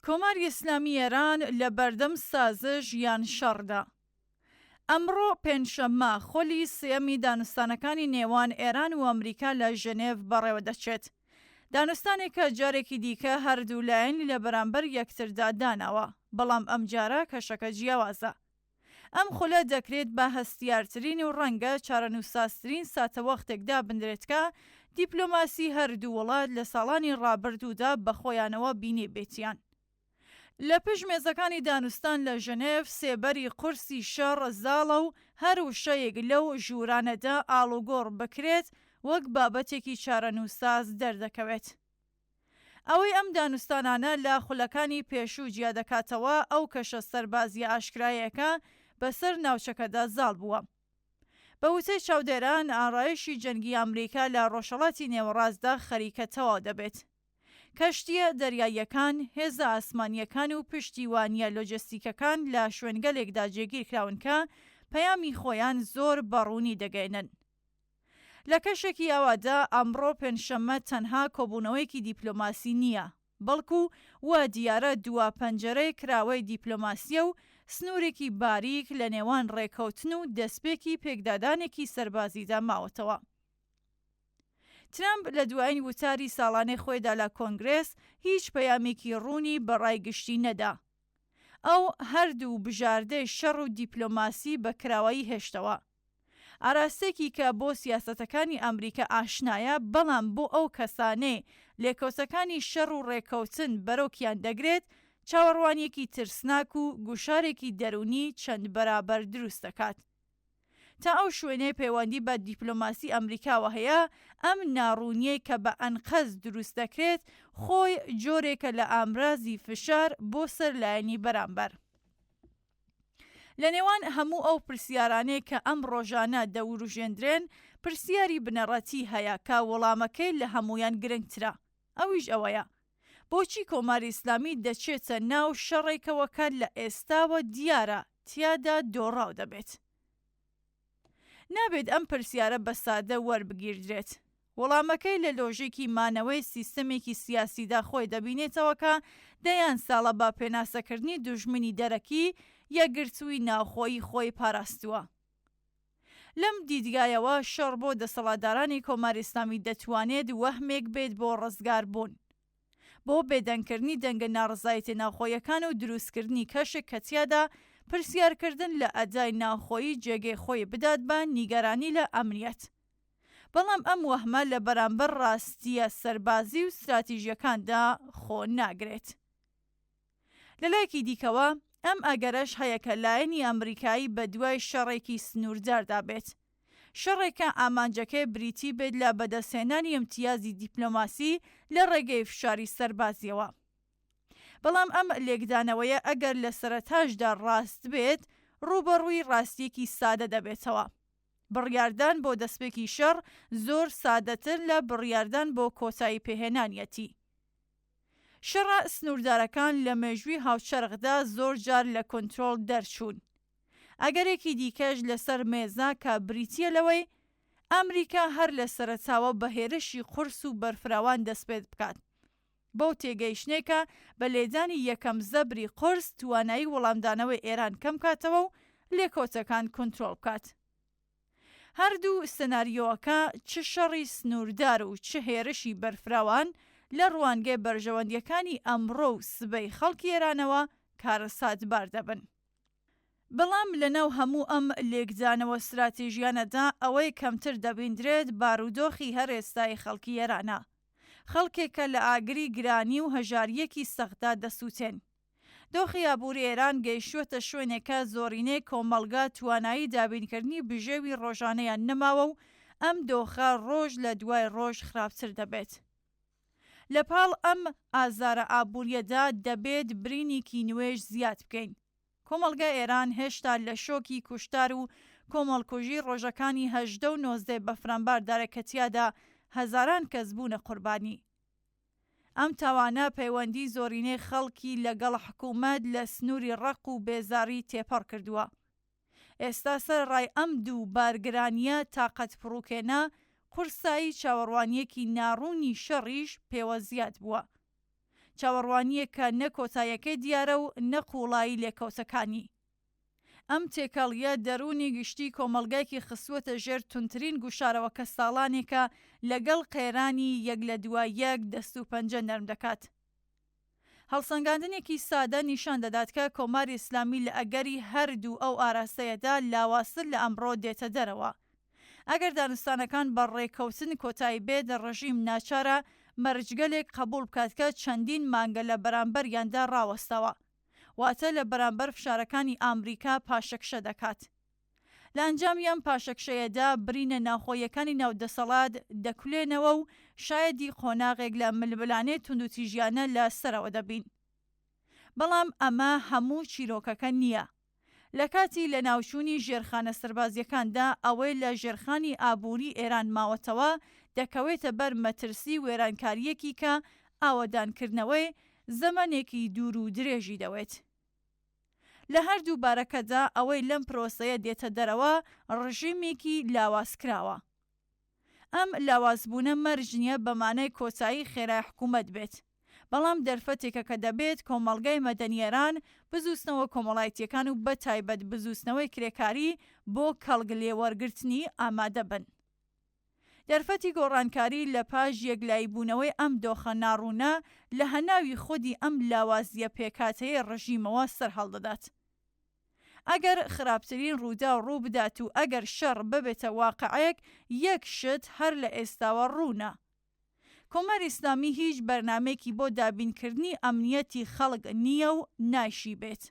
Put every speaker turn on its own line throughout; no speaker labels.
کۆماری ئیسلامی ئێران لە بەردەم سازش یان شەڕدا. ئەمڕۆ پێنجشەممە خۆلی سێەمی دانوستانەکانی نێوان ئێران و ئەمریکا لە ژنێڤ بەڕێوە دەچێت. دانوستانێکە جارێکی دیکە هەردوو لایەنی لە بەرامبەر یەکتردا داناوە، بەڵام ئەم جارە کەشەکە جیاوازە. ئەم خولە دەکرێت بە هەستیارترین و ڕەنگە چارەنووساسترین ساتەوەختێکدا بنرێتکە دیپلۆماسی هەردوو وڵات لە ساڵانی ڕابردوودا بە خۆیانەوە بینی بێتیان. لە پشت مێزەکانی دانوستان لە ژنێڤ سێبەری قورسی شەڕ زاڵە و هەر وشەیەک لەو ژوورانەدا ئاڵوگۆڕ بکرێت وەک بابەتێکی چارەنووساز دەردەکەوێت. ئەوەی ئەم دانوستانانە لە خولەکانی پێشوو جیا دەکاتەوە ئەو کەشە سەربازی ئاشکرایەکە بەسەر ناوچەکەدا زاڵ بووە. بە وتەی چاودێران ئاڕایشی جەنگی ئەمریکا لە ڕۆژهەڵاتی نێوەڕاستدا خەریکەتەوە دەبێت. کەشتیە دەریاییەکان، هێزە ئاسمانیەکان و پشتیوانیە لۆجستیکەکان لە شوێنگەلێکدا جێگیر کراون کە پەیامی خۆیان زۆر بەڕوونی دەگەێنن. لە کەشێکی ئاوادا ئەمڕۆ پێنجشەممە تەنها کۆبوونەوەیەکی دیپلۆماسی نییە، بەڵکو وە دیارە دووە پەنجەرەی کراوەی دیپلۆماسیە و سنوورێکی باریک لە نێوان ڕێکەوتن و دەستپێکی پێکدادانێکی سەربازیدا ماوەتەوە. ترامپ لە دوایین وتاری ساڵانەی خۆیدا لە کۆنگرێس هیچ پەیامێکی ڕوونی بەڕایگشتی نەدا. ئەو هەردوو بژاردەی شەڕ و دیپلۆماسی بە کراوەیی هێشتەوە. ئاراستێکی کە بۆ سیاسەتەکانی ئەمریکا ئاشنایە، بەڵام بۆ ئەو کەسانەی لێکەوتەکانی شەڕ و ڕێکەوتن بەرەوکیان دەگرێت چاوەڕوانیەکی ترسناک و گوشارێکی دەرونی چەند بەرابەر دروست دەکات. تا ئەو شوێنەی پەیوەندی بە دیپلۆماسی ئەمریکاوە هەیە، ئەم ناڕوونیەی کە بە ئەنقەز دروست دەکرێت خۆی جۆرێکە لە ئامرازی فشار بۆ سەرلایەنی بەرامبەر. لە نێوان هەموو ئەو پرسیارانەی کە ئەم ڕۆژانە دەوروژێندرێن، پرسیاری بنەڕەتی هەیە کە وەڵامەکەی لە هەمویان گرنگترە. ئەویش ئەوەیە: بۆچی کۆماری ئیسلامی دەچێتە ناو شەڕێکەوە کە لە ئێستاوە دیارە تیادا دۆڕاو دەبێت؟ نابێت ئەم پرسیارە بە سادە وەربگیردرێت. وەڵامەکەی لە لۆژیکی مانەوەی سیستەمێکی سیاسیدا خۆی دەبینێتەوە کە دەیان ساڵە با پێناسەکردنی دوژمنی دەرەکی یەکگرتووی ناوخۆیی خۆی پاراستووە. لەم دیدگایەوە شەڕ بۆ دەسەڵاتدارانی کۆماری ئیسلامی دەتوانێت وەهمێک بێت بۆ ڕزگار بوون، بۆ بێدەنگکردنی دەنگە ناڕزایەتی ناوخۆیەکان و دروستکردنی کەشێک کە تیادا پرسیارکردن لە ئەدای ناوخۆیی جێگەی خۆی بدات بە نیگەرانی لە ئەمنیەت. بەڵام ئەم وەهمە لە بەرامبەر ڕاستیە سەربازی و استراتیژیەکاندا خۆ ناگرێت. لەلایەکی دیکەوە ئەم ئەگەرەش هەیە کە لایەنی ئەمریکایی بە دوای شەڕێکی سنوورداردا بێت، شەڕێکە ئامانجەکەی بریتی بێت لە بەدەستهێنانی ئیمتیازی دیپلۆماسی لە ڕێگەی فشاری سەربازیەوە. بەڵام ئەم لێکدانەوەیە ئەگەر لە سەرەتاشدا ڕاست بێت، ڕوبەڕووی ڕاستیەکی سادە دەبێتەوە. بڕیاردان بۆ دەستپێکی شەڕ زۆر سادەتر لە بڕیاردان بۆ کۆتایی پێهێنانیەتی. شەڕە سنووردارەکان لە مێژووی هاوچەرخدا زۆر جار لە کۆنترۆڵ دەرچوون. ئەگەرێکی دیکەش لەسەر مێزا کە بریتیە لەوەی ئەمریکا هەر لە سەرەتاوە بە هێرشی قورس و بەرفراوان دەست پێ بکات، بەو تێگەیشتێکە بە لێدانی یەکەم زەبری قورس توانایی وەڵامدانەوەی ئێران کەم کاتەوە و لێکۆتەکان کۆنترۆڵ بکات. هەردوو سناریۆەکە چ شەڕی سنووردار و چ هێرشی بەرفراوان لە ڕوانگەی بەرژەوەندیەکانی ئەمڕۆ و سبەی خەڵکی ئێرانەوە کارەساتبار دەبن. بەڵام لەناو هەموو ئەم لێکدانەوە استراتیژیانەدا ئەوەی کەمتر دەبیندرێت بارودۆخی هەر ئێستای خەڵکی ئێرانە، خەڵکێکە لە ئاگری گرانی و هەژاریەکی سەختدا دەسووتێن. دۆخی ئابووری ئێران گەیشتووەتە شوێنێکە زۆرینەی کۆمەڵگا توانایی دابینکردنی بژێوی ڕۆژانەیان نەماوە و ئەم دۆخە ڕۆژ لە دوای ڕۆژ خراپتر دەبێت. لە پاڵ ئەم ئازارە ئابووریەدا دەبێت برینێکی نوێژ زیاد بکەین. کۆمەڵگا ئێران هێشتا لە شۆکی کوشتار و کۆمەڵکوژی ڕۆژەکانی 18 و 19 بەفرامبار دارەکەتیادا هەزاران کەس بوونە قوربانی. ئەم تاوانە پەیوەندی زۆرینەی خەڵکی لەگەڵ حکوومەت لە سنووری ڕق و بێزاری تێپەڕ کردووە. ئێستا سەرڕای ئەم دوو بارگرانیە تاقەت فڕوکێنە قورسایی چاوەڕوانیەکی ناڕوونی شەڕیش پێوە زیاد بووە. چاوەڕوانیە کە نە کۆتاییەکەی دیارە و نە قوڵایی لێکەوتەکانی. ئەم تێکەڵیە دەرونی گشتی کۆمەڵگایەکی خستووەتە ژێر تونترین گوشارەوەکە ساڵانێکە لەگەڵ قێرانی یەک لە دوای یەک دەست و پەنجە نەرم دەکات. هەڵسەنگاندنێکی سادە نیشان دەدات کە کۆماری ئیسلامی لە ئەگەری هەردوو ئەو ئاراستەیەدا لاوازتر لە ئەمڕۆ دێتە دەرەوە. ئەگەر دانوستانەکان بە ڕێکەوتن کۆتایی بێت ڕژیم ناچارە مەرجگەلێک قبول بکات کە چەندین مانگە لە بەرامبەریاندا ڕاوەستەوە، واتە لە بەرامبەر فشارەکانی ئامریکا پاشەکشە دەکات. لە ئەنجامیان پاشەکشەیەدا برینە ناوخۆیەکانی ناودەسەڵات دەکولێنەوە و شایەدی قۆناغێک لە ململانێت توندوتیژیانە لە سەرەوە دەبین. بەڵام ئەمە هەموو چیرۆکەکە نییە. لە کاتی لە ناوچوونی ژێرخانە سەربازیەکاندا ئەوەی لە ژێرخانی ئابووری ئێران ماوەتەوە دەکەوێتە بەر مەترسی وێرانکاریەکی کە ئاوەدانکردنەوەی زەمانێکی دوور و درێژی دەوێت. لە هەردوو بارەکەدا ئەوەی لەم پرۆسەیە دێتە دەرەوە ڕژیمێکی لاوازکراوە. ئەم لاوازبوونە مەرج نییە بەمانای کۆتایی خێرای حکوومەت بێت، بەڵام دەرفەتێکە کە دەبێت کۆمەڵگای مەدەنیێران بزوستنەوە کۆمەڵایەتیەکان و بەتایبەت بزوستنەوەی کرێکاری بۆ کەڵگلێوەرگرتنی ئامادە بن. دەرفەتی گۆڕانکاری لە پاش یەکلاییبوونەوەی ئەم دۆخە ناڕوونە لە هەناوی خودی ئەم لاوازیە پێکاتەیە ڕژیمەوە سەر هەڵدەدات. ئەگەر خراپترین ڕوودا ڕوو بدات و ئەگەر شەڕ ببێتە واقعەیەک، یەک شت هەر لە ئێستاوە ڕوونە. کۆماری ئیسلامی هیچ بەرنامێکی بۆ دابینکردنی ئەمنیەتی خەڵک نییە و ناشی بێت.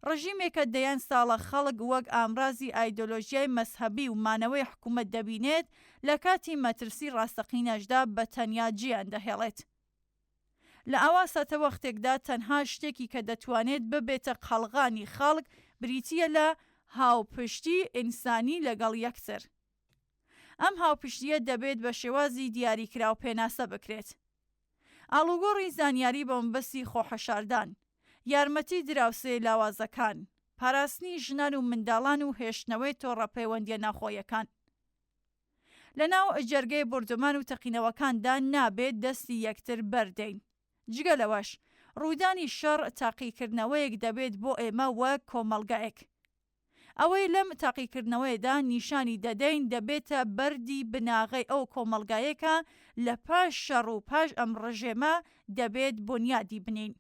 ڕژیمێکە دەیان ساڵە خەڵک وەک ئامرازی ئایدۆلۆژیای مەسهەبی و مانەوەی حکوومەت دەبینێت، لە کاتی مەترسی ڕاستەقینەشدا بە تەنیا جیان دەهێڵێت. لە ئەوا ساتە وەختێکدا تەنها شتێکی کە دەتوانێت ببێتە قەڵغانی خەڵک بریتیە لە هاوپشتی ئینسانی لەگەڵ یەکتر. ئەم هاوپشتیە دەبێت بە شێوازی دیاریکراو پێناسە بکرێت. ئاڵوگۆڕی زانیاری بە مەبەستی خۆحەشاردان، یارمەتی دراوسێ لاوازەکان، پاراستنی ژنان و منداڵان و هێشتنەوەی تۆڕەپەیوەندیە ناخۆیەکان. لەناو جەرگەی بردومان و تەقینەوەکاندا نابێت دەستی یەکتر بەردەین. جگە لەوەش ڕوودانی شەڕ تاقیکردنەوەیەک دەبێت بۆ ئێمە وەک کۆمەڵگایەک. ئەوەی لەم تاقیکردنەوەیدا نیشانی دەدەین دەبێتە بەردی بناغی ئەو کۆمەڵگایەکە لە پاش شەڕ و پاش ئەم ڕژێمە دەبێت بنیادی بنین.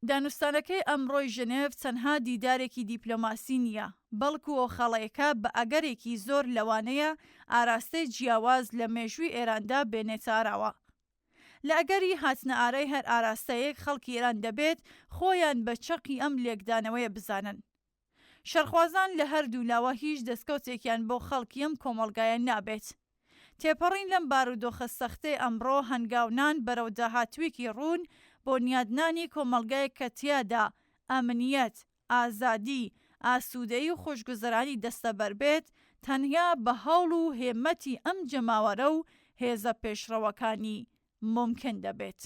دانوستانەکەی ئەمڕۆی ژنێڤ چەندها دیدارێکی دیپلۆماسی نییە، بەڵکو ئەو خەڵەیەکە بە ئەگەرێکی زۆر لەوانەیە ئاراستەی جیاواز لە مێژووی ئێراندا بێنێتاراوە. لە ئەگەری هاتنە ئارەی هەر ئاراستەیەک خەڵکی ئێران دەبێت خۆیان بە چەقی ئەم لێکدانەوەیە بزانن. شەرخوازان لە هەردوو لاوە هیچ دەستکەوتێکیان بۆ خەڵکی ئەم کۆمەڵگایە نابێت. تێپەڕین لەم بارودۆخە سەختەی ئەمڕۆ هەنگاونان بەرەو داهاتووێکی ڕوون بۆ نیادنانی کۆمەڵگایەک کە تیادا ئەمنیەت، ئازادی، ئاسوودەیی و خۆشگوزەرانی دەستەبەر بێت، تەنیا بە هەوڵ و هێمەتی ئەم جەماوەرە و هێزە پێشڕەوەکانی ممکن دەبێت.